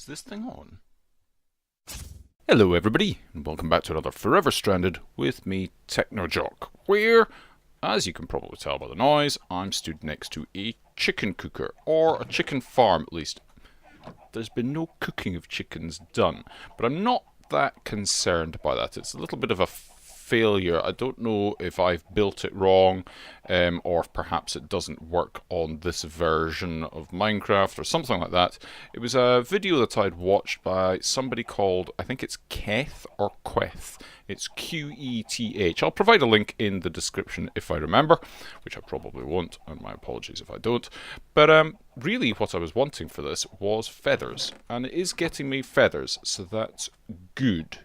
Is this thing on? Hello everybody, and welcome back to another Forever Stranded with me, TechnoJock, where, as you can probably tell by the noise, I'm stood next to a chicken cooker, or a chicken farm at least. There's been no cooking of chickens done, but I'm not that concerned by that. It's a little bit of a failure. I don't know if I've built it wrong, or if perhaps it doesn't work on this version of Minecraft or something like that. It was a video that I'd watched by somebody called, I think it's Keth or Queth. It's Qeth. I'll provide a link in the description if I remember, which I probably won't, and my apologies if I don't. But really what I was wanting for this was feathers, and it is getting me feathers, so that's good.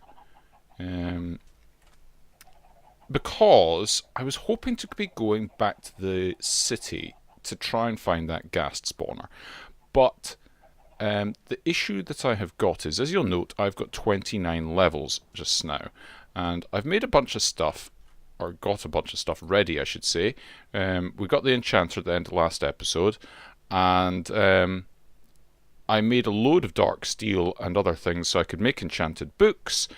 Because I was hoping to be going back to the city to try and find that ghast spawner. But the issue that I have got is, as you'll note, I've got 29 levels just now. And I've made a bunch of stuff, or got a bunch of stuff ready, I should say. We got the enchanter at the end of the last episode. And I made a load of dark steel and other things so I could make enchanted books.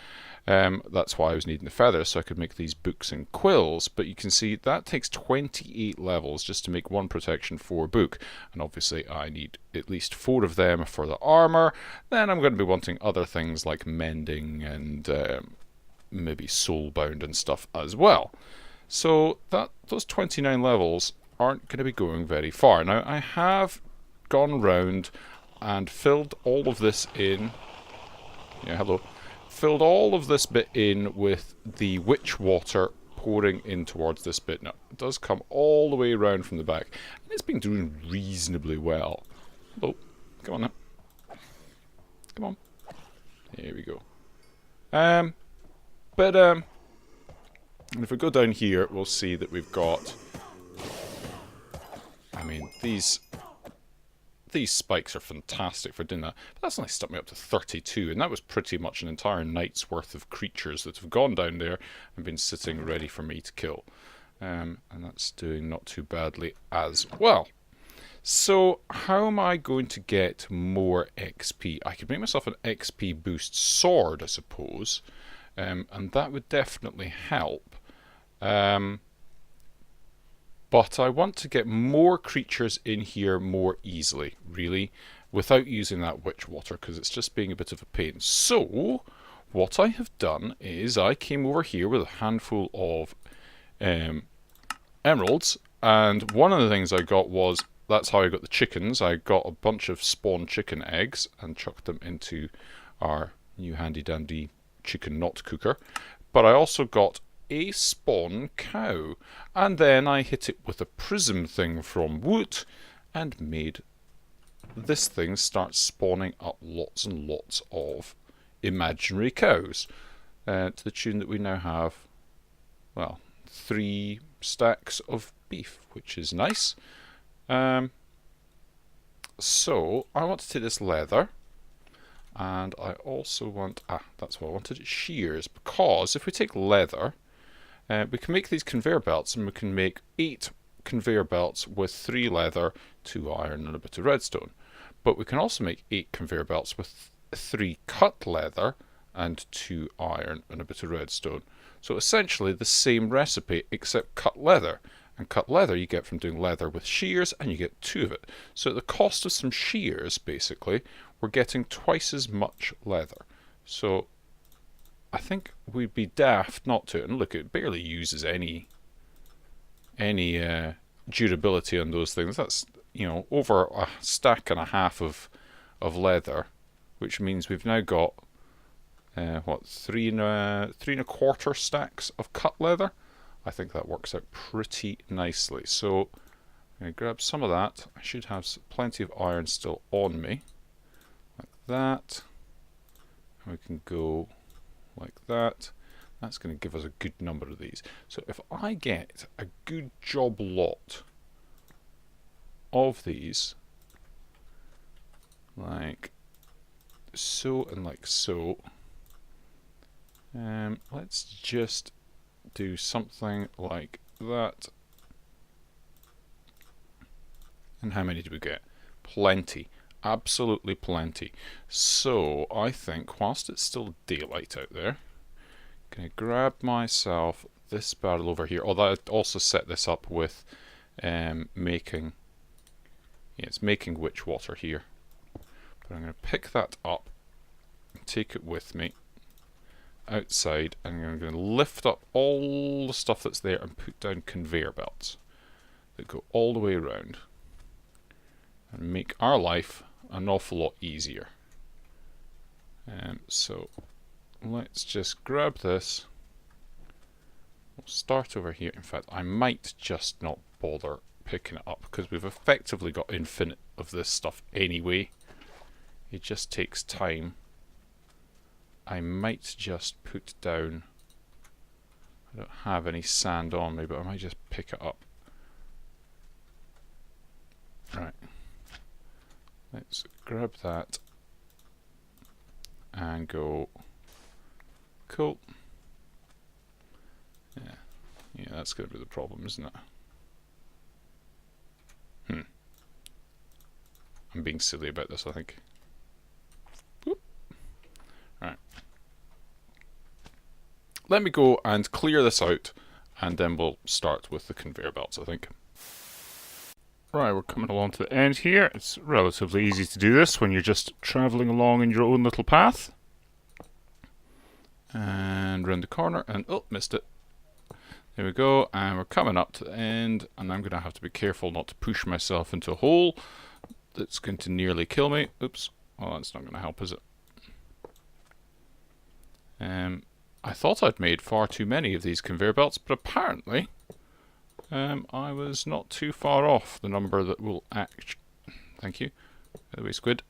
That's why I was needing the feathers, so I could make these books and quills. But you can see that takes 28 levels just to make one protection 4 book. And obviously I need at least 4 of them for the armor. Then I'm going to be wanting other things like mending and maybe soulbound and stuff as well. So those 29 levels aren't going to be going very far. Now I have gone round and filled all of this in. Yeah, hello. Filled all of this bit in with the witch water pouring in towards this bit. Now, it does come all the way around from the back, and it's been doing reasonably well. Oh, come on now. Come on. There we go. And if we go down here, we'll see that we've got, I mean, these spikes are fantastic for doing that. But that's only stuck me up to 32, and that was pretty much an entire night's worth of creatures that have gone down there and been sitting ready for me to kill. And that's doing not too badly as well. So how am I going to get more XP? I could make myself an XP boost sword, I suppose, and that would definitely help. But I want to get more creatures in here more easily, really, without using that witch water, because it's just being a bit of a pain. So, what I have done is I came over here with a handful of emeralds, and one of the things I got was, that's how I got the chickens. I got a bunch of spawn chicken eggs and chucked them into our new handy dandy chicken knot cooker. But I also got a spawn cow, and then I hit it with a prism thing from wood and made this thing start spawning up lots and lots of imaginary cows, to the tune that we now have, well, 3 stacks of beef, which is nice. So I want to take this leather, and I also want, that's what I wanted, shears, because if we take leather, we can make these conveyor belts, and we can make 8 conveyor belts with 3 leather, 2 iron and a bit of redstone. But we can also make 8 conveyor belts with 3 cut leather and 2 iron and a bit of redstone. So essentially the same recipe except cut leather. And cut leather you get from doing leather with shears, and you get 2 of it. So at the cost of some shears, basically, we're getting twice as much leather. So I think we'd be daft not to. And look, it barely uses any durability on those things. That's, you know, over a stack and a half of leather, which means we've now got what, 3 and a quarter stacks of cut leather. I think that works out pretty nicely. So I'm going to grab some of that. I should have plenty of iron still on me, like that. And we can go like that. That's going to give us a good number of these. So if I get a good job lot of these, like so and like so, let's just do something like that. And how many do we get? Plenty. absolutely plenty. So I think whilst it's still daylight out there, I'm going to grab myself this barrel over here. Although I also set this up with making, yeah, it's making witch water here. But I'm going to pick that up, take it with me outside, and I'm going to lift up all the stuff that's there and put down conveyor belts that go all the way around and make our life an awful lot easier. So let's just grab this. We'll start over here. In fact, I might just not bother picking it up because we've effectively got infinite of this stuff anyway. It just takes time. I might just put down, I don't have any sand on me, but I might just pick it up. Right. Let's grab that and go. Cool. Yeah, that's going to be the problem, isn't it? I'm being silly about this, I think. Whoop. Right. Let me go and clear this out, and then we'll start with the conveyor belts, I think. Right, we're coming along to the end here. It's relatively easy to do this when you're just travelling along in your own little path. And round the corner, and oh, missed it. There we go, and we're coming up to the end, and I'm going to have to be careful not to push myself into a hole that's going to nearly kill me. Oops, well that's not going to help, is it? I thought I'd made far too many of these conveyor belts, but apparently I was not too far off the number that will act. Thank you. By the way, squid.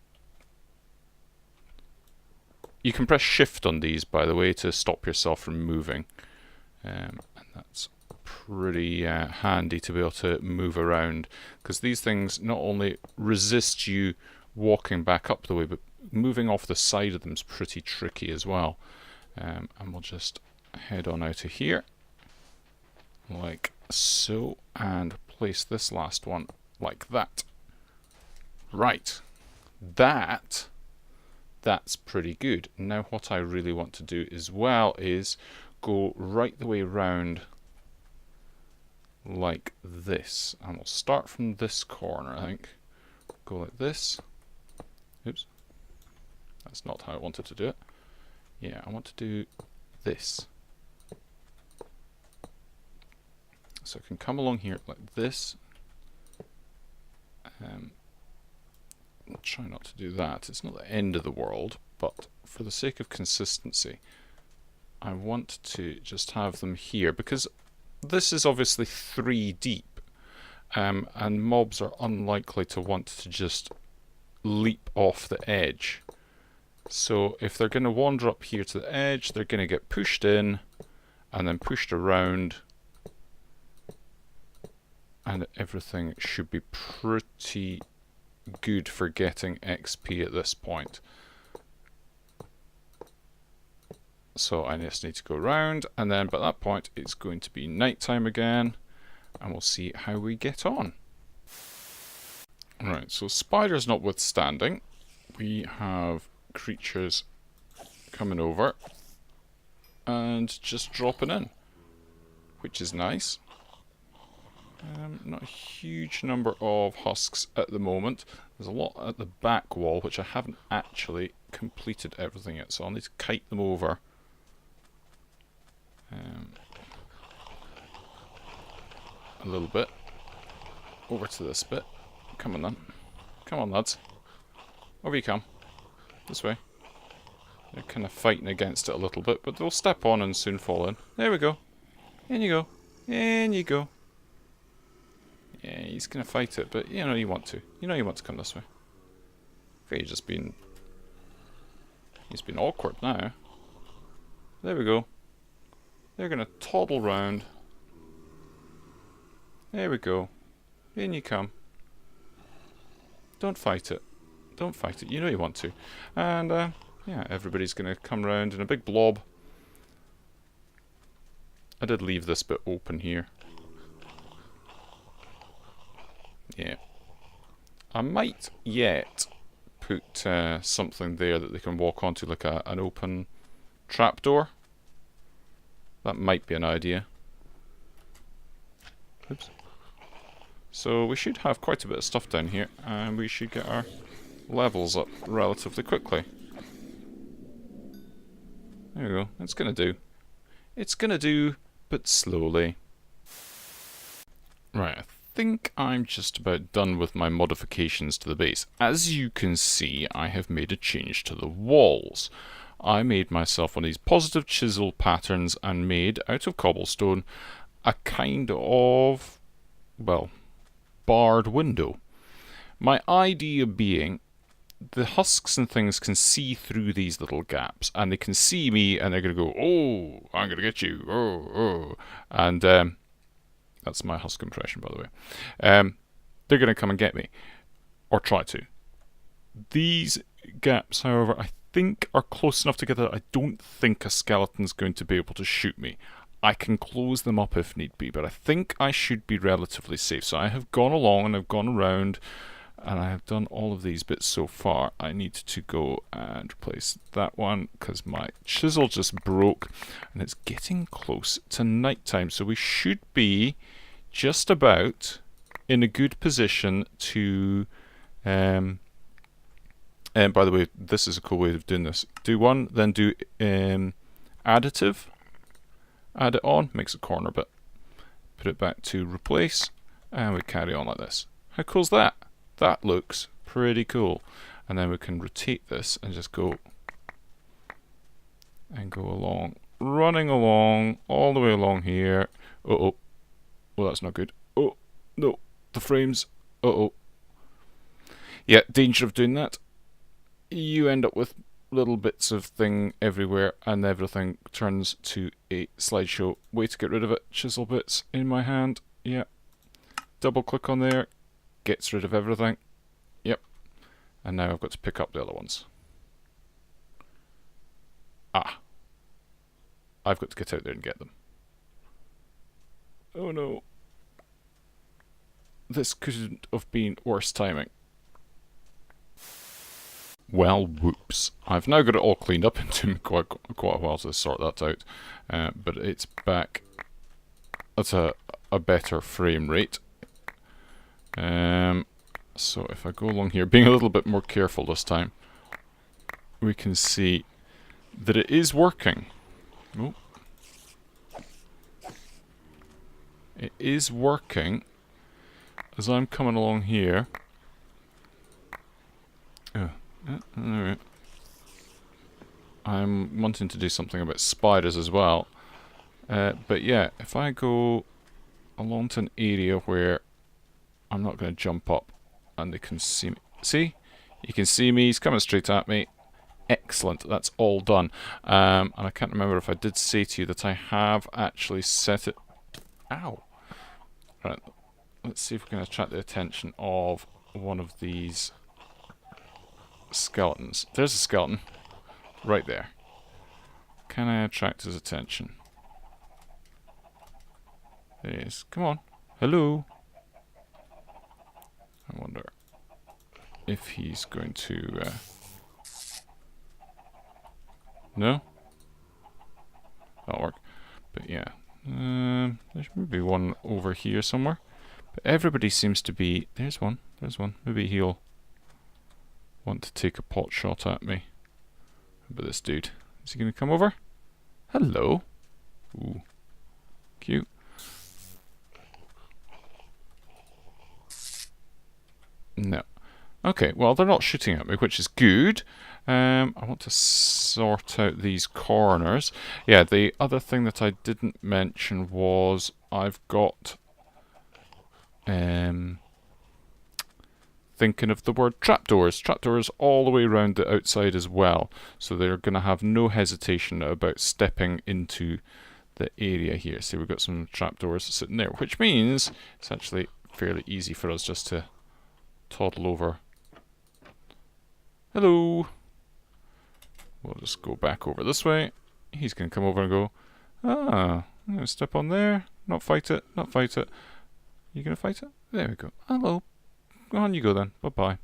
You can press shift on these, by the way, to stop yourself from moving. And that's pretty handy to be able to move around, because these things not only resist you walking back up the way, but moving off the side of them is pretty tricky as well. And we'll just head on out of here like so, and place this last one like that. Right, that's pretty good. Now what I really want to do as well is go right the way around like this, and we'll start from this corner, I think. Go like this. Oops, that's not how I wanted to do it. Yeah, I want to do this. So I can come along here like this. I'll try not to do that. It's not the end of the world, but for the sake of consistency, I want to just have them here, because this is obviously 3 deep, and mobs are unlikely to want to just leap off the edge. So if they're going to wander up here to the edge, they're going to get pushed in and then pushed around, and everything should be pretty good for getting XP at this point. So I just need to go around, and then by that point it's going to be nighttime again, and we'll see how we get on. Right, so spiders notwithstanding, we have creatures coming over and just dropping in, which is nice. Not a huge number of husks at the moment. There's a lot at the back wall, which I haven't actually completed everything yet, so I'll need to kite them over. A little bit over to this bit. Come on then. Come on, lads. Over you come. This way. They're kind of fighting against it a little bit, but they'll step on and soon fall in. There we go. In you go. In you go. Yeah, he's going to fight it, but you know you want to. You know you want to come this way. Okay, he's been awkward now. There we go. They're going to toddle round. There we go. In you come. Don't fight it. Don't fight it. You know you want to. And yeah, everybody's going to come round in a big blob. I did leave this bit open here. Yeah. I might yet put something there that they can walk onto, like an open trapdoor. That might be an idea. Oops. So we should have quite a bit of stuff down here, and we should get our levels up relatively quickly. There we go. It's gonna do. It's gonna do, but slowly. Right, I think I'm just about done with my modifications to the base. As you can see, I have made a change to the walls. I made myself one of these positive chisel patterns and made, out of cobblestone, a kind of, well, barred window. My idea being, the husks and things can see through these little gaps, and they can see me, and they're going to go, oh, I'm going to get you, oh. And that's my husk impression, by the way. They're going to come and get me, or try to. These gaps, however, I think are close enough together that I don't think a skeleton's going to be able to shoot me. I can close them up if need be, but I think I should be relatively safe. So I have gone along and I've gone around, and I have done all of these bits so far. I need to go and replace that one because my chisel just broke, and it's getting close to night time. So we should be just about in a good position to... And by the way, this is a cool way of doing this. Do one, then do additive. Add it on, makes a corner bit. Put it back to replace, and we carry on like this. How cool is that? That looks pretty cool. And then we can rotate this and just go along, running along, all the way along here. Uh-oh. Well, that's not good. Oh, no. The frames. Uh-oh. Yeah, danger of doing that. You end up with little bits of thing everywhere, and everything turns to a slideshow. Way to get rid of it. Chisel bits in my hand. Yeah. Double click on there. Gets rid of everything. Yep. And now I've got to pick up the other ones. Ah. I've got to get out there and get them. Oh no. This couldn't have been worse timing. Well, whoops. I've now got it all cleaned up. It took me quite a while to sort that out. But it's back at a better frame rate. So if I go along here, being a little bit more careful this time, we can see that it is working. Oh. It is working as I'm coming along here. Alright. I'm wanting to do something about spiders as well. But yeah, if I go along to an area where I'm not going to jump up and they can see me. See? You can see me, he's coming straight at me. Excellent, that's all done. And I can't remember if I did say to you that I have actually set it... Ow! Right, let's see if we can attract the attention of one of these skeletons. There's a skeleton. Right there. Can I attract his attention? There he is. Come on. Hello. I wonder if he's going to... No? That'll work. But yeah. There should be one over here somewhere. But everybody seems to be... There's one. There's one. Maybe he'll want to take a pot shot at me. How about this dude? Is he going to come over? Hello. Ooh. Cute. No. Okay, well, they're not shooting at me, which is good. I want to sort out these corners. Yeah, the other thing that I didn't mention was I've got... thinking of the word trapdoors. Trapdoors all the way around the outside as well. So they're going to have no hesitation about stepping into the area here. See, we've got some trapdoors sitting there, which means it's actually fairly easy for us just to toddle over. Hello! We'll just go back over this way. He's going to come over and go, ah, I'm going to step on there. Not fight it, not fight it. You going to fight it? There we go. Hello. On you go then. Bye-bye.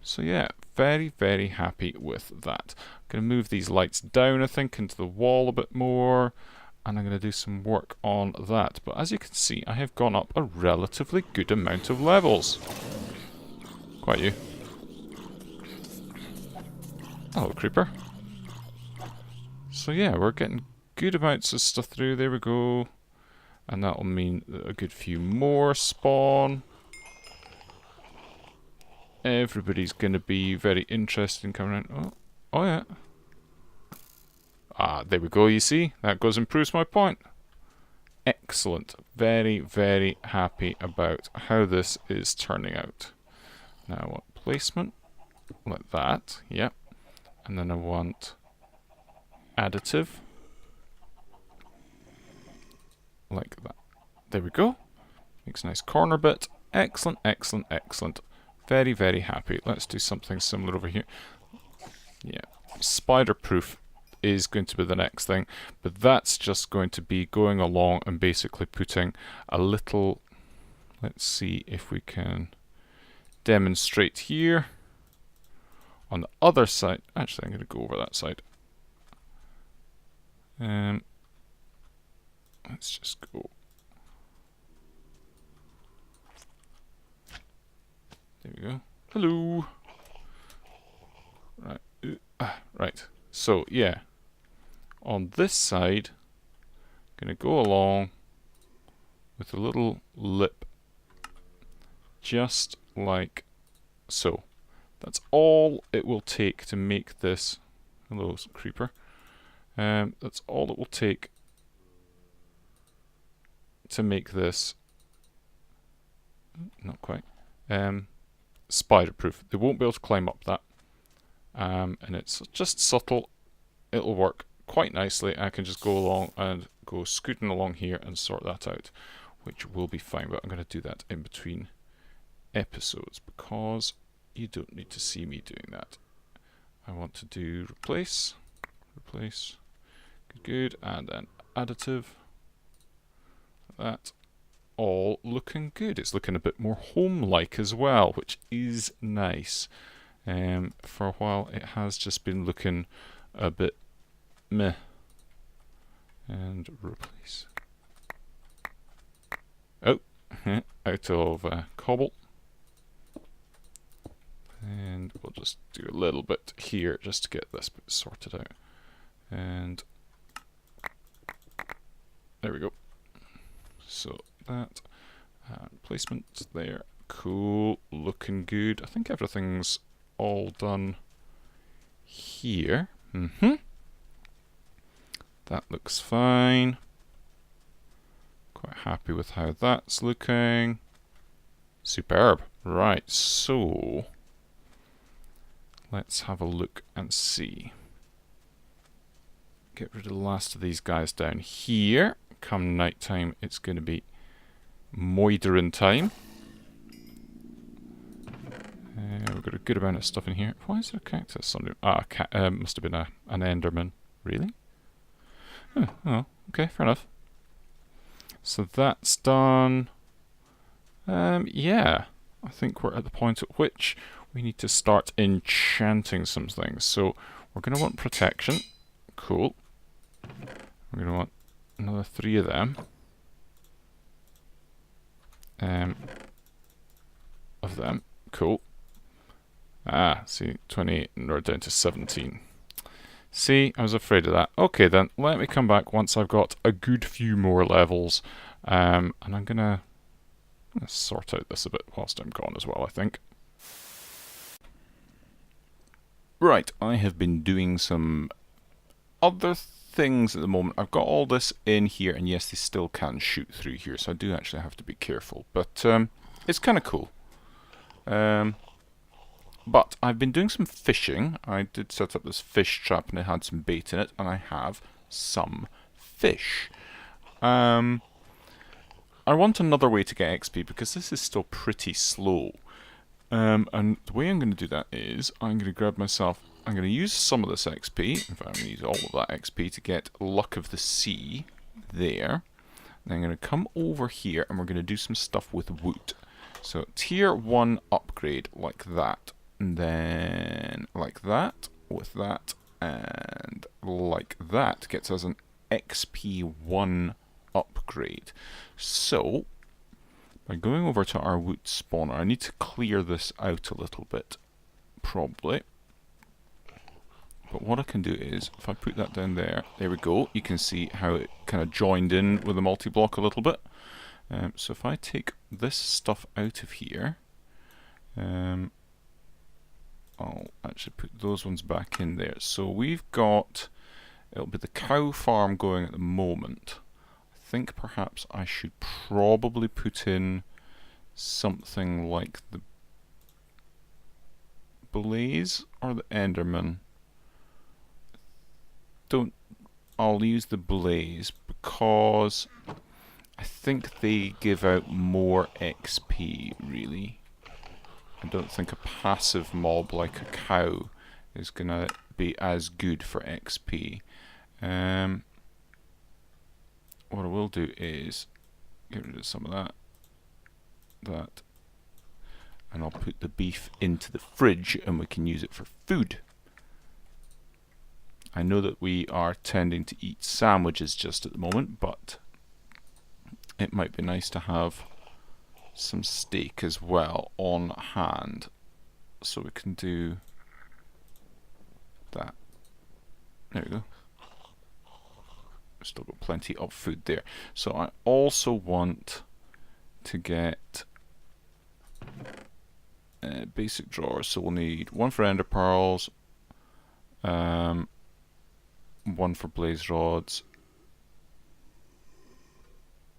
So yeah, very, very happy with that. I'm going to move these lights down, I think, into the wall a bit more, and I'm going to do some work on that. But as you can see, I have gone up a relatively good amount of levels. Quite you. Hello, creeper. So yeah, we're getting good amounts of stuff through. There we go. And that'll mean that a good few more spawn. Everybody's going to be very interested in coming around. Oh yeah. Ah, there we go, you see? That goes and proves my point. Excellent. Very, very happy about how this is turning out. Now I want placement. Like that. Yep. And then I want additive. Like that. There we go. Makes a nice corner bit. Excellent, excellent, excellent. Very, very happy. Let's do something similar over here. Yeah. Spider-proof is going to be the next thing, but that's just going to be going along and basically putting a little, let's see if we can demonstrate here. On the other side, actually I'm going to go over that side. Let's just go. There we go. Hello. Right. Right. So yeah, on this side, I'm going to go along with a little lip, just like so. That's all it will take to make this. Hello, creeper. That's all it will take to make this. Not quite. Spider-proof. They won't be able to climb up that. And it's just subtle. It'll work quite nicely. I can just go along and go scooting along here and sort that out, which will be fine. But I'm going to do that in between episodes because you don't need to see me doing that. I want to do replace, good, and then additive. That all looking good. It's looking a bit more home-like as well, which is nice. For a while it has just been looking a bit meh. And replace. Oh, out of cobble. And we'll just do a little bit here just to get this bit sorted out. And there we go. So that placement there, cool, looking good. I think everything's all done here. That looks fine. Quite happy with how that's looking. Superb. Right, so let's have a look and see. Get rid of the last of these guys down here. Come night time, it's going to be moidering time. We've got a good amount of stuff in here. Why is there a cactus? Must have been an enderman. Really? Oh, okay, fair enough. So that's done. Yeah, I think we're at the point at which we need to start enchanting some things. So we're going to want protection. Cool. We're going to want another 3 of them. Of them. Cool. See, 28 and we're down to 17. See, I was afraid of that. Okay then, let me come back once I've got a good few more levels. And I'm gonna sort out this a bit whilst I'm gone as well, I think. Right, I have been doing some other things at the moment. I've got all this in here, and yes, they still can shoot through here, so I do actually have to be careful. But it's kind of cool. But I've been doing some fishing. I did set up this fish trap, and it had some bait in it, and I have some fish. I want another way to get XP, because this is still pretty slow. And the way I'm going to do that is, I'm going to grab myself, I'm going to use some of this XP, in fact I'm going to use all of that XP to get Luck of the Sea there. Then I'm going to come over here and we're going to do some stuff with wood. So tier 1 upgrade like that. And then like that, with that, and like that gets us an XP1 upgrade. So, by going over to our wood spawner, I need to clear this out a little bit, probably. But what I can do is, if I put that down there, there we go, you can see how it kind of joined in with the multi-block a little bit. So if I take this stuff out of here, I'll actually put those ones back in there. So we've got, it'll be the cow farm going at the moment. I think perhaps I should probably put in something like the blaze or the enderman. I'll use the blaze because I think they give out more XP, really. I don't think a passive mob like a cow is going to be as good for XP. What I will do is get rid of some of that, and I'll put the beef into the fridge and we can use it for food. I know that we are tending to eat sandwiches just at the moment, but it might be nice to have some steak as well on hand, so we can do that. There we go. We've still got plenty of food there. So I also want to get basic drawers. So we'll need one for ender pearls, one for blaze rods,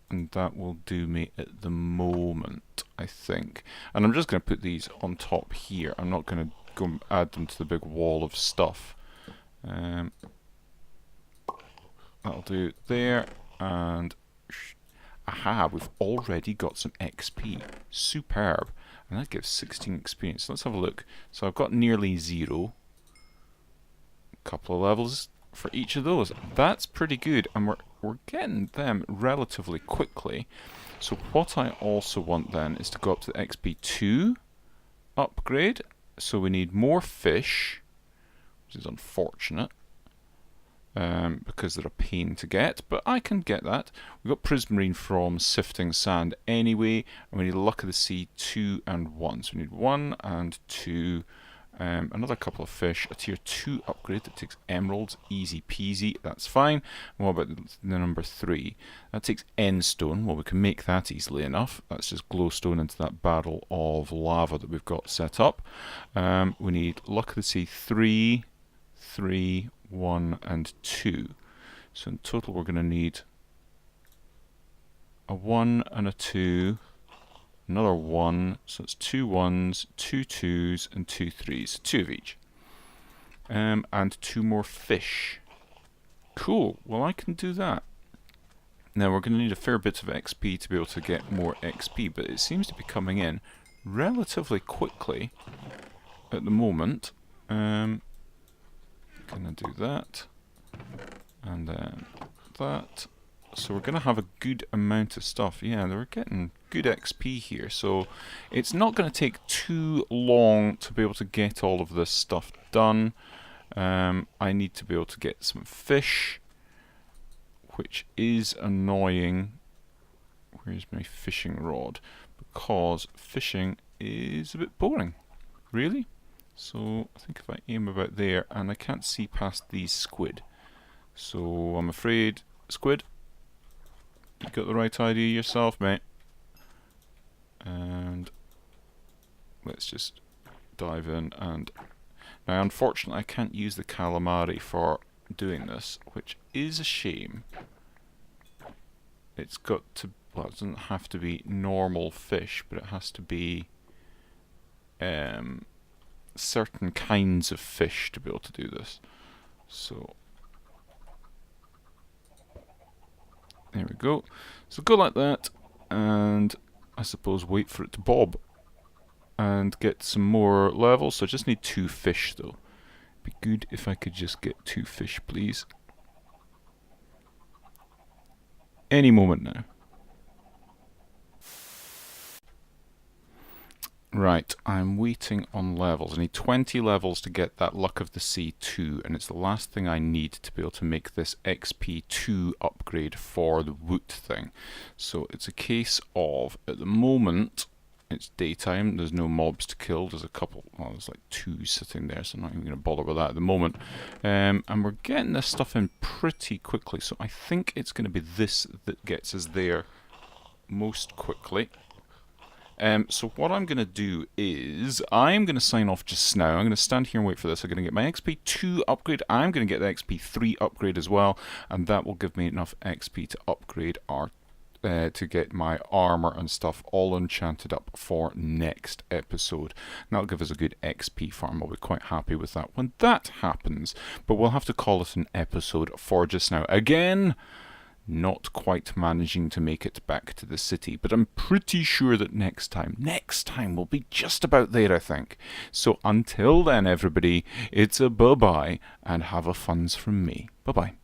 and that will do me at the moment, I think. And I'm just going to put these on top here. I'm not going to go and add them to the big wall of stuff. That'll do there, and aha, we've already got some XP. Superb. And that gives 16 experience. Let's have a look. So I've got nearly 0. A couple of levels for each of those. That's pretty good, and we're getting them relatively quickly. So what I also want then is to go up to the XP2 upgrade. So we need more fish, which is unfortunate, because they're a pain to get, but I can get that. We've got prismarine from sifting sand anyway, and we need luck of the sea 2 and 1. So we need 1 and 2. Another couple of fish, a tier 2 upgrade that takes emeralds, easy peasy, that's fine. And what about the number 3? That takes end stone. Well, we can make that easily enough. That's just glowstone into that barrel of lava that we've got set up. We need luck of the sea 3, 3, 1 and 2. So in total we're going to need a 1 and a 2, another 1, so it's 2 1s, 2 2s and 2 3s, 2 of each. And 2 more fish. Cool, well I can do that. Now we're going to need a fair bit of XP to be able to get more XP, but it seems to be coming in relatively quickly at the moment. Gonna do that, and then that. So we're gonna have a good amount of stuff. Yeah, we're getting good XP here, so it's not gonna take too long to be able to get all of this stuff done. I need to be able to get some fish, which is annoying. Where's my fishing rod? Because fishing is a bit boring, really. So I think if I aim about there, and I can't see past these squid. So I'm afraid, squid, you got the right idea yourself, mate. And let's just dive in. And now unfortunately I can't use the calamari for doing this, which is a shame. It's got to, well, it doesn't have to be normal fish, but it has to be certain kinds of fish to be able to do this. So there we go. So go like that, and I suppose wait for it to bob and get some more levels. So I just need 2 fish though. Be good if I could just get 2 fish, please. Any moment now. Right, I'm waiting on levels. I need 20 levels to get that Luck of the Sea 2, and it's the last thing I need to be able to make this XP2 upgrade for the wood thing. So it's a case of, at the moment, it's daytime, there's no mobs to kill, there's a couple, well, there's like 2 sitting there, so I'm not even going to bother with that at the moment. And we're getting this stuff in pretty quickly, so I think it's going to be this that gets us there most quickly. So what I'm going to do is, I'm going to sign off just now. I'm going to stand here and wait for this. I'm going to get my XP2 upgrade. I'm going to get the XP3 upgrade as well, and that will give me enough XP to upgrade our to get my armor and stuff all enchanted up for next episode. And that'll give us a good XP farm. I'll be quite happy with that when that happens. But we'll have to call it an episode for just now. Again, not quite managing to make it back to the city, but I'm pretty sure that next time we'll be just about there, I think. So until then, everybody, it's a bye-bye, and have a funs from me. Bye-bye.